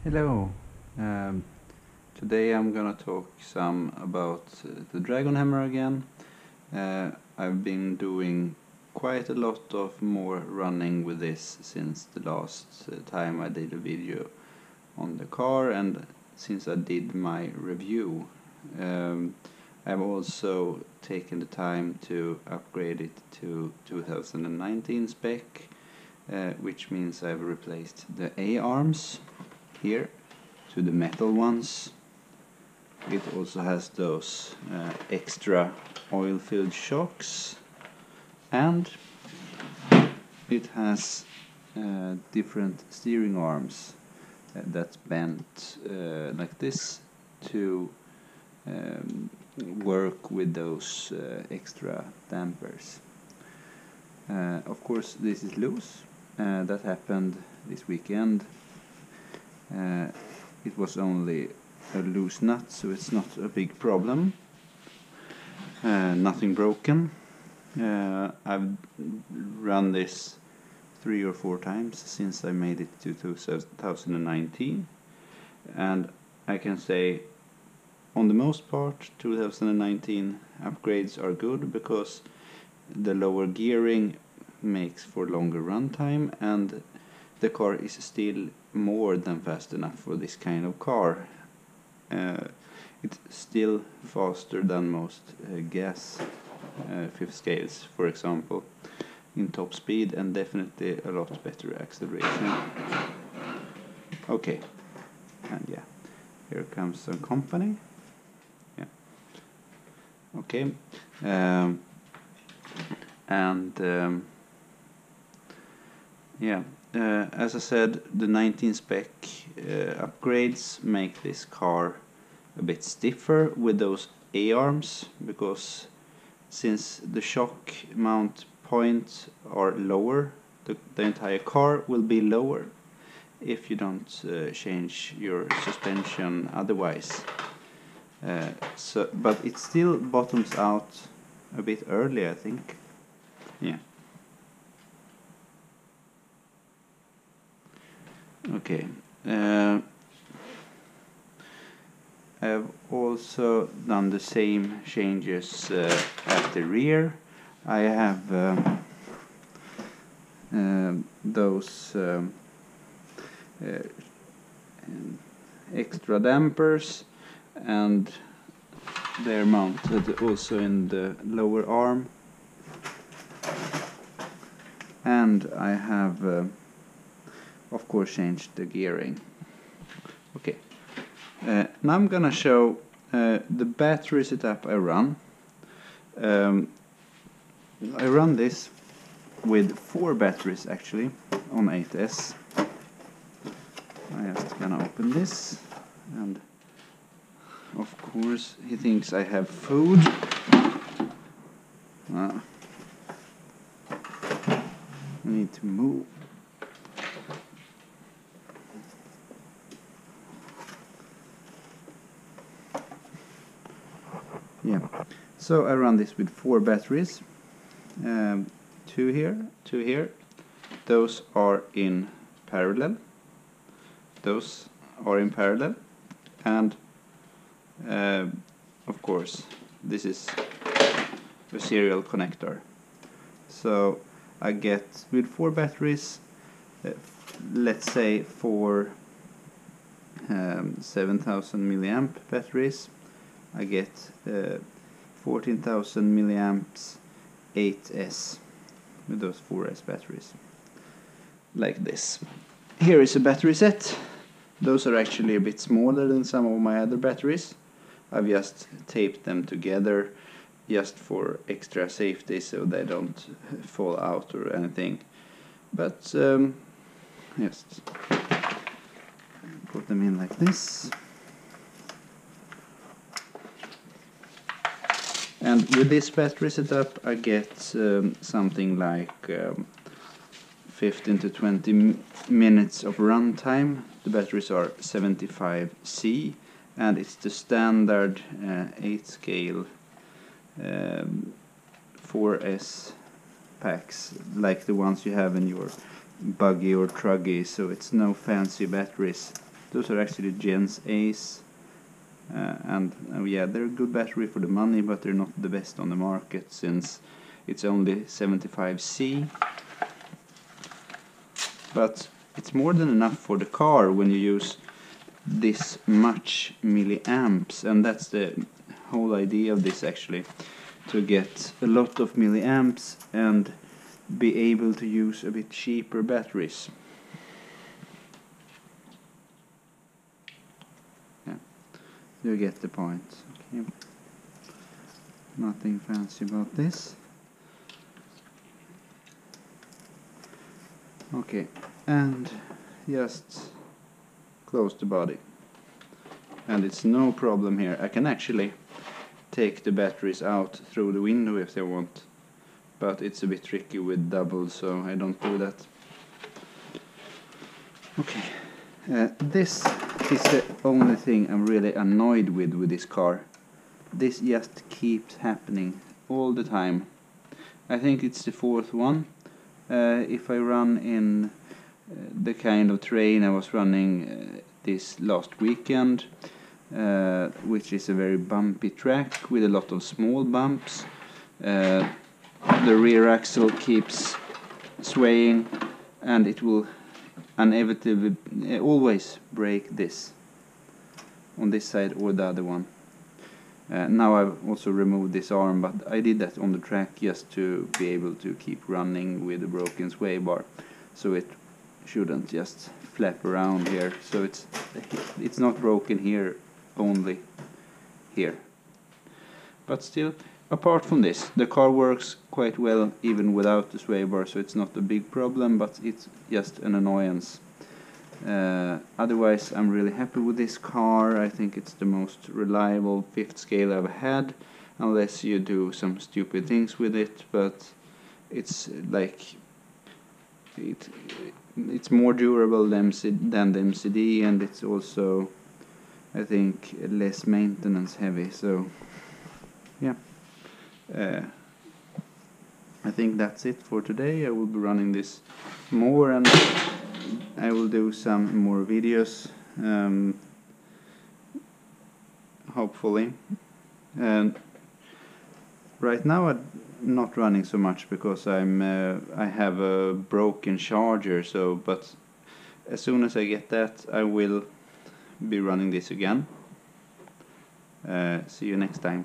Hello. Um, Today I'm gonna talk some about the Dragon Hammer again. I've been doing quite a lot of more running with this since the last time I did a video on the car and since I did my review. I've also taken the time to upgrade it to 2019 spec, which means I've replaced the A-arms here to the metal ones. It also has those extra oil-filled shocks, and it has different steering arms that's bent like this to work with those extra dampers. Of course this is loose. That happened this weekend. It was only a loose nut, so it's not a big problem. Nothing broken. I've run this 3 or 4 times since I made it to 2019, and I can say on the most part 2019 upgrades are good because the lower gearing makes for longer runtime, and the car is still more than fast enough for this kind of car. It's still faster than most gas fifth scales, for example, in top speed, and definitely a lot better acceleration. Okay, and yeah, here comes some company. Yeah, okay, yeah. As I said, the 19 spec upgrades make this car a bit stiffer with those A-arms, because since the shock mount points are lower, the entire car will be lower if you don't change your suspension otherwise. But it still bottoms out a bit early, I think. Yeah. Okay. I've also done the same changes at the rear. I have those extra dampers, and they're mounted also in the lower arm. And I have of course changed the gearing. Okay, now I'm gonna show the battery setup I run. I run this with 4 batteries actually on 8S. I just gonna open this, and of course he thinks I have food. I need to move. Yeah, so I run this with 4 batteries, 2 here, 2 here. Those are in parallel. Those are in parallel, and of course this is a serial connector. So I get with 4 batteries, let's say for 7000 milliamp batteries, I get 14,000 milliamps 8S with those 4S batteries, like this. Here is a battery set. Those are actually a bit smaller than some of my other batteries. I've just taped them together just for extra safety so they don't fall out or anything. But just put them in like this. And with this battery setup I get something like 15 to 20 minutes of runtime. The batteries are 75C, and it's the standard 8 scale 4S packs, like the ones you have in your buggy or truggy, so it's no fancy batteries. Those are actually Gens Ace, and yeah, they're a good battery for the money, but they're not the best on the market since it's only 75C. But it's more than enough for the car when you use this much milliamps, and that's the whole idea of this actually, to get a lot of milliamps and be able to use a bit cheaper batteries. Yeah, you get the point. Okay. Nothing fancy about this. Okay, and just close the body. And it's no problem here. I can actually take the batteries out through the window if I want, but it's a bit tricky with doubles, so I don't do that. Okay, this is the only thing I'm really annoyed with this car. This just keeps happening all the time. I think it's the fourth one. If I run in the kind of terrain I was running this last weekend, which is a very bumpy track with a lot of small bumps, the rear axle keeps swaying and it will inevitably always break this on this side or the other one. Now I've also removed this arm, but I did that on the track just to be able to keep running with a broken sway bar, so it shouldn't just flap around here. So it's not broken here, only here. But still, apart from this, the car works quite well even without the sway bar, so it's not a big problem, but it's just an annoyance. Otherwise, I'm really happy with this car. I think it's the most reliable fifth scale I've had, unless you do some stupid things with it, but it's like it's more durable than the MCD, and it's also, I think, less maintenance heavy. So yeah, I think that's it for today. I will be running this more, and I will do some more videos, hopefully. And right now I'm not running so much because I have a broken charger. So, but as soon as I get that, I will be running this again. See you next time.